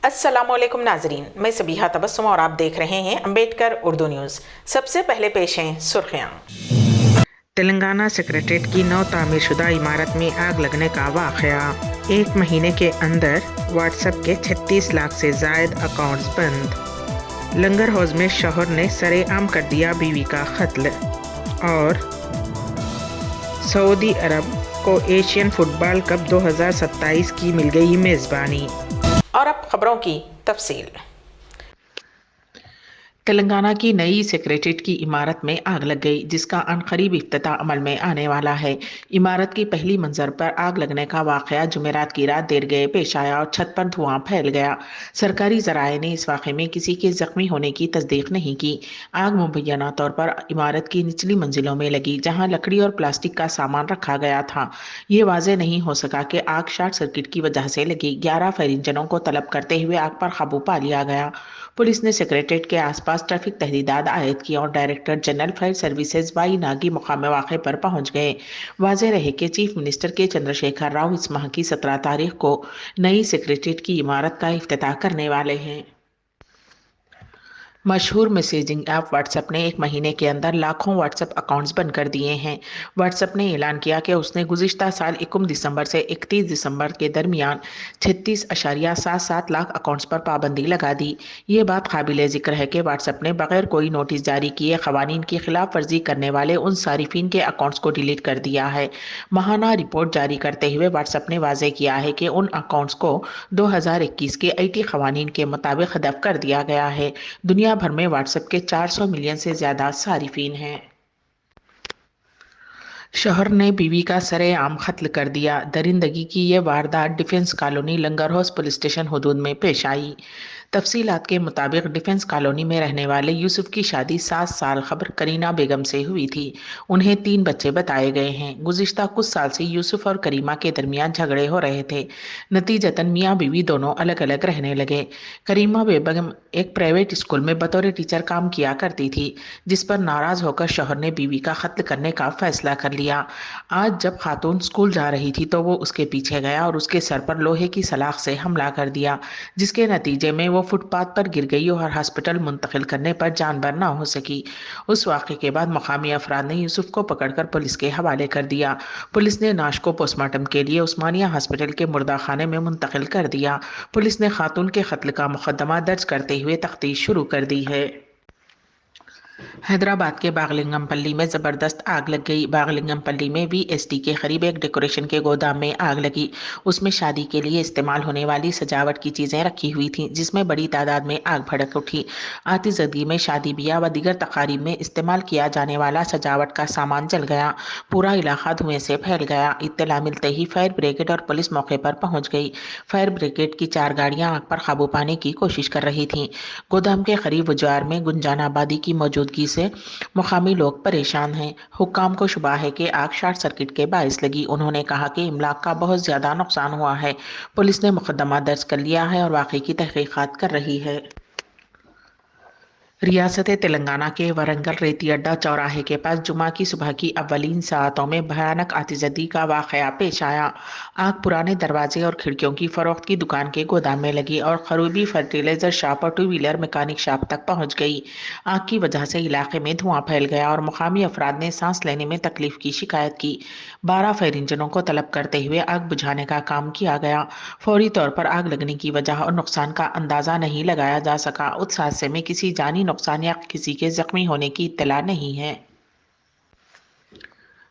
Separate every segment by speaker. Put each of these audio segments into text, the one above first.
Speaker 1: अस्सलाम वालेकुम नाजरीन, मैं सबीहा तबस्सुम और आप देख रहे हैं अम्बेडकर उर्दू न्यूज़। सबसे पहले पेश हैं सुर्खियाँ। तेलंगाना सेक्रेटेरिएट की नौ तामीर शुदा इमारत में आग लगने का वाक़या। एक महीने के अंदर व्हाट्सएप के 36 लाख से ज़ायद अकाउंट्स बंद। लंगर हाउस में शौहर ने सरेआम कर दिया बीवी का कत्ल। और सऊदी अरब को एशियन फुटबॉल कप 2027 की मिल गई मेज़बानी। और अब खबरों की तफसील। तेलंगाना की नई सेक्रेटेरिएट की इमारत में आग लग गई, जिसका अनकरीब इफ्तिताह अमल में आने वाला है। इमारत की पहली मंजिल पर आग लगने का वाक़या जुमेरात की रात देर गए पेश आया और छत पर धुआं फैल गया। सरकारी ज़राए ने इस वाक़े में किसी के ज़ख्मी होने की तस्दीक नहीं की। आग मुबैना तौर पर इमारत की निचली मंजिलों में लगी, जहाँ लकड़ी और प्लास्टिक का सामान रखा गया था। ये वाज़े नहीं हो सका कि आग शॉर्ट सर्किट की वजह से लगी। 11 फायर इंजनों को तलब करते हुए आग पर काबू पा लिया गया। पुलिस ने सेक्रेटेरिएट के आसपास ट्रैफिक तहदीदात आयद की और डायरेक्टर जनरल फायर सर्विसेज वाई नागी मुकाम वाक़े पर पहुंच गए। वाज़ेह रहे कि चीफ मिनिस्टर के चंद्रशेखर राव इस माह की 17 तारीख को नई सेक्रेटेरिएट की इमारत का इफ्तिताह करने वाले हैं। मशहूर मैसेजिंग ऐप व्हाट्सएप ने एक महीने के अंदर लाखों व्हाट्सएप अकाउंट्स बंद कर दिए हैं। व्हाट्सएप ने ऐलान किया कि उसने गुज़िश्ता साल 21 दिसंबर से 31 दिसंबर के दरमियान 36.77 लाख अकाउंट्स पर पाबंदी लगा दी। ये बात काबिल ज़िक्र है कि व्हाट्सएप ने बगैर कोई नोटिस जारी किए क़वानीन की खिलाफ वर्जी करने वाले उन सारिफिन के अकाउंट्स को डिलीट कर दिया है। माहाना रिपोर्ट जारी करते हुए व्हाट्सएप ने वाज़ेह किया है कि उन अकाउंट्स को 2021 के IT क़वानीन के मुताबिक हदफ कर दिया गया है। दुनिया भर में व्हाट्सएप के 400 मिलियन से ज्यादा सारिफीन हैं। शौहर ने बीवी का सरेआम कत्ल कर दिया। दरिंदगी की यह वारदात डिफेंस कॉलोनी लंगर हाउस पुलिस स्टेशन हुदूद में पेश आई। तफसीलात के मुताबिक डिफेंस कॉलोनी में रहने वाले यूसुफ की शादी 7 साल खबर करीना बेगम से हुई थी। उन्हें 3 बच्चे बताए गए हैं। गुज़िश्ता कुछ साल से यूसुफ और करीमा के दरमियान झगड़े हो रहे थे। नतीजतन मियाँ बीवी दोनों अलग अलग रहने लगे। करीमा बेगम एक प्राइवेट स्कूल में बतौर टीचर काम किया करती थी, जिस पर नाराज होकर शौहर ने बीवी का कत्ल करने का फैसला कर लिया। आज जब खातून स्कूल जा रही थी तो वो उसके पीछे गया और उसके सर पर लोहे की सलाख से हमला कर दिया, जिसके नतीजे में वो फुटपाथ पर गिर गई और हॉस्पिटल मुंतकिल करने पर जानबर ना हो सकी। उस वाक़े के बाद मकामी अफराद ने यूसुफ को पकड़कर पुलिस के हवाले कर दिया। पुलिस ने नाश को पोस्टमार्टम के लिए उस्मानिया हॉस्पिटल के मुर्दा खाने में मुंतकिल कर दिया। पुलिस ने खातून के कत्ल का मुकदमा दर्ज करते हुए तफ्तीश शुरू कर दी है। हैदराबाद के बागलिंगम पल्ली में ज़बरदस्त आग लग गई। बागलिंगम पल्ली में VST के करीब एक डेकोरेशन के गोदाम में आग लगी। उसमें शादी के लिए इस्तेमाल होने वाली सजावट की चीज़ें रखी हुई थीं, जिसमें बड़ी तादाद में आग भड़क उठी। आतिशबाजी में शादी ब्याह व दीगर तकारीब में इस्तेमाल किया जाने वाला सजावट का सामान जल गया। पूरा इलाका धुएं से फैल गया। इत्तला मिलते ही फायर ब्रिगेड और पुलिस मौके पर पहुंच गई। फायर ब्रिगेड की 4 गाड़ियां आग पर काबू पाने की कोशिश कर रही थीं। गोदाम के करीब उजाड़ में गुंजान आबादी की मौजूदगी से मुकामी लोग परेशान हैं। हुक्काम को शुबा है कि आग शॉर्ट सर्किट के बायस लगी। उन्होंने कहा कि इमलाक का बहुत ज्यादा नुकसान हुआ है। पुलिस ने मुकदमा दर्ज कर लिया है और वाक़े की तहकीकात कर रही है। रियासत तेलंगाना के वरंगल रेती अड्डा चौराहे के पास जुमा की सुबह की अव्वलीन सातों में भयानक आतिशबाजी का वाक़या पेश आया। आग पुराने दरवाजे और खिड़कियों की फरोख्त की दुकान के गोदाम में लगी और करीबी फर्टिलाइजर शॉप और 2 व्हीलर मैकेनिक शॉप तक पहुंच गई। आग की वजह से इलाके में धुआं फैल गया और मुकामी अफराद ने सांस लेने में तकलीफ की शिकायत की। 12 फायर इंजनों को तलब करते हुए आग बुझाने का काम किया गया। फौरी तौर पर आग लगने की वजह और नुकसान का अंदाजा नहीं लगाया जा सका। उस हादसे में किसी जानी नुकसान या किसी के जख्मी होने की इत्तला नहीं है।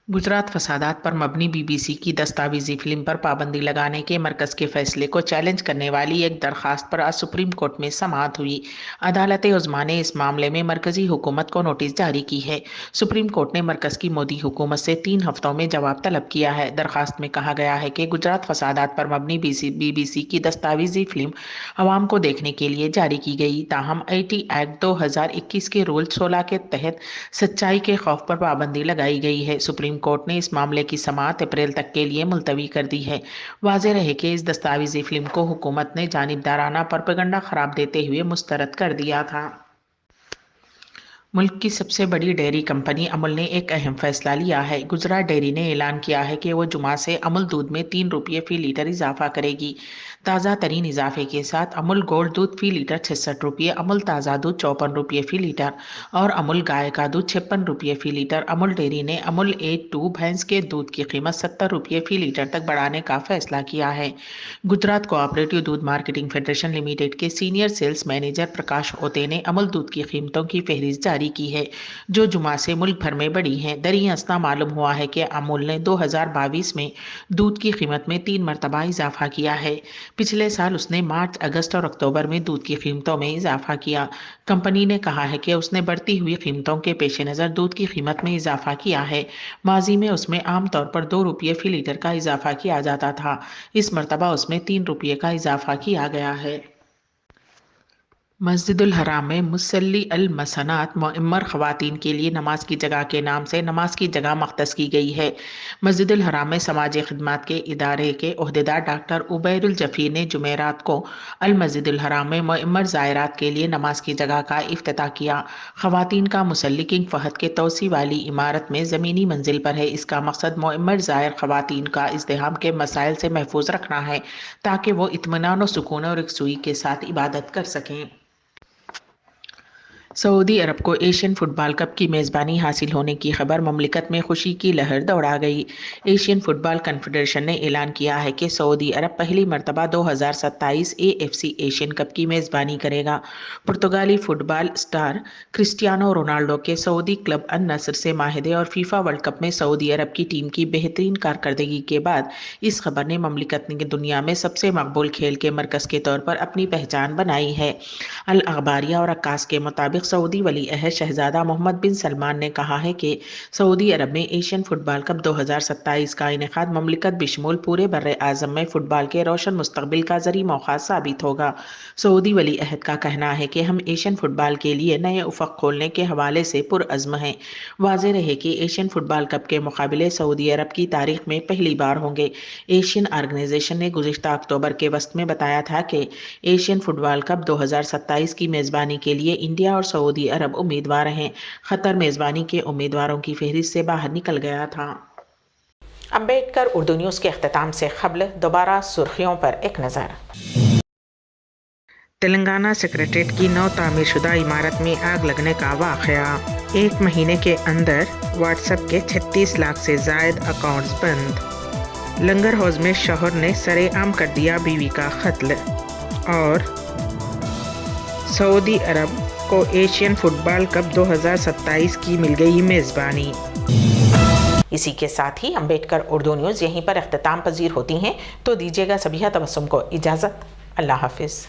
Speaker 1: गुजरात फसादात पर मबनी BBC की दस्तावेजी फिल्म पर पाबंदी लगाने के मरकज़ के फैसले को चैलेंज करने वाली एक दरखास्त पर आज सुप्रीम कोर्ट में समाअत हुई। अदालत उज़्मा ने इस मामले में मरकज़ी हुकूमत को नोटिस जारी की है। सुप्रीम कोर्ट ने मरकज़ की मोदी हुकूमत से 3 हफ्तों में जवाब तलब किया है। दरखास्त में कहा गया है कि गुजरात फसादात पर मबनी BBC की दस्तावेजी फिल्म अवाम को देखने के लिए जारी की गई, ताहम IT एक्ट 2021 के रूल 16 के तहत सच्चाई के खौफ पर पाबंदी लगाई गई है। सुप्रीम कोर्ट ने इस मामले की समाअत अप्रैल तक के लिए मुलतवी कर दी है। वाज़ेह रहे कि इस दस्तावेजी फिल्म को हुकूमत ने जानिबदाराना प्रोपेगेंडा करार देते हुए मुस्तरद कर दिया था। ملک کی سب سے بڑی ڈیری کمپنی امول نے ایک اہم فیصلہ لیا ہے۔ گجرات ڈیری نے اعلان کیا ہے کہ وہ جمعہ سے امول دودھ میں 3 روپے فی لیٹر اضافہ کرے گی۔ تازہ ترین اضافے کے ساتھ امول گولڈ دودھ فی لیٹر 66 روپے، امول تازہ دودھ 54 روپے فی لیٹر اور امول گائے کا دودھ 56 روپے فی لیٹر۔ امول ڈیری نے امول A2 بھینس کے دودھ کی قیمت 70 روپے فی لیٹر تک بڑھانے کا فیصلہ کیا ہے۔ گجرات کوآپریٹو دودھ مارکیٹنگ فیڈریشن لمیٹڈ کے سینئر سیلز مینیجر پرکاش اوتے نے امول دودھ کی قیمتوں کی فہرست جاری کی ہے، جو جمعہ سے ملک بھر میں بڑھی ہیں۔ دریں اثنا معلوم ہوا ہے کہ امول نے 2022 میں دودھ کی قیمت میں 3 مرتبہ اضافہ کیا ہے۔ پچھلے سال اس نے مارچ، اگست اور اکتوبر میں دودھ کی قیمتوں میں اضافہ کیا۔ کمپنی نے کہا ہے کہ اس نے بڑھتی ہوئی قیمتوں کے پیش نظر دودھ کی قیمت میں اضافہ کیا ہے۔ ماضی میں اس میں عام طور پر 2 روپے فی لیٹر کا اضافہ کیا جاتا تھا، اس مرتبہ اس میں 3 روپے کا اضافہ کیا گیا ہے۔ مسجد الحرام میں مصلی المسنات معمر خواتین کے لیے نماز کی جگہ کے نام سے نماز کی جگہ مختص کی گئی ہے۔ مسجد الحرام میں سماجی خدمات کے ادارے کے عہدیدار ڈاکٹر عبیر الجفیر نے جمعرات کو المسجد الحرام میں معمر زائرات کے لیے نماز کی جگہ کا افتتاح کیا۔ خواتین کا مصلی کنگ فہد کے توسیع والی عمارت میں زمینی منزل پر ہے۔ اس کا مقصد معمر زائر خواتین کا ازدحام کے مسائل سے محفوظ رکھنا ہے تاکہ وہ اطمینان و سکون اور یکسوئی کے ساتھ عبادت کر سکیں۔ سعودی عرب کو ایشین فٹ بال کپ کی میزبانی حاصل ہونے کی خبر مملکت میں خوشی کی لہر دوڑا گئی۔ ایشین فٹ بال کنفیڈریشن نے اعلان کیا ہے کہ سعودی عرب پہلی مرتبہ 2027 AFC ایشین کپ کی میزبانی کرے گا۔ پرتگالی فٹ بال اسٹار کرسٹیانو رونالڈو کے سعودی کلب النصر سے معاہدے اور فیفا ورلڈ کپ میں سعودی عرب کی ٹیم کی بہترین کارکردگی کے بعد اس خبر نے مملکت نے دنیا میں سب سے مقبول کھیل کے مرکز کے طور پر اپنی پہچان بنائی ہے۔ الاخباریہ اور عکاس کے مطابق سعودی ولی عہد شہزادہ محمد بن سلمان نے کہا ہے کہ سعودی عرب میں ایشین فٹ بال کپ 2027 کا انعقاد مملکت بشمول پورے بر اعظم میں فٹ بال کے روشن مستقبل کا ذریعہ موقع ثابت ہوگا۔ سعودی ولی عہد کا کہنا ہے کہ ہم ایشین فٹ بال کے لیے نئے افق کھولنے کے حوالے سے پرعزم ہیں۔ واضح رہے کہ ایشین فٹ بال کپ کے مقابلے سعودی عرب کی تاریخ میں پہلی بار ہوں گے۔ ایشین آرگنائزیشن نے گزشتہ اکتوبر کے وسط میں بتایا تھا کہ ایشین فٹ بال کپ 2027 کی میزبانی کے لیے انڈیا اور سعودی عرب امیدوار ہیں۔ قطر میزبانی کے امیدواروں کی فہرست سے باہر نکل گیا تھا۔ امبیڈکر اردو نیوز کے اختتام سے قبل دوبارہ سرخیوں پر ایک نظر۔ تلنگانہ سکریٹریٹ کی نو تعمیر شدہ عمارت میں آگ لگنے کا واقعہ۔ 1 مہینے کے اندر واٹس ایپ کے 36 لاکھ سے زائد اکاؤنٹس بند۔ لنگر حوض میں شوہر نے سرے عام کر دیا بیوی کا قتل۔ اور سعودی عرب کو ایشین فٹ بال کپ 2027 کی مل گئی میزبانی۔ اسی کے ساتھ ہی امبیڈکر اردو نیوز یہیں پر اختتام پذیر ہوتی ہیں، تو دیجیے گا سبیہ تبسم کو اجازت۔ اللہ حافظ۔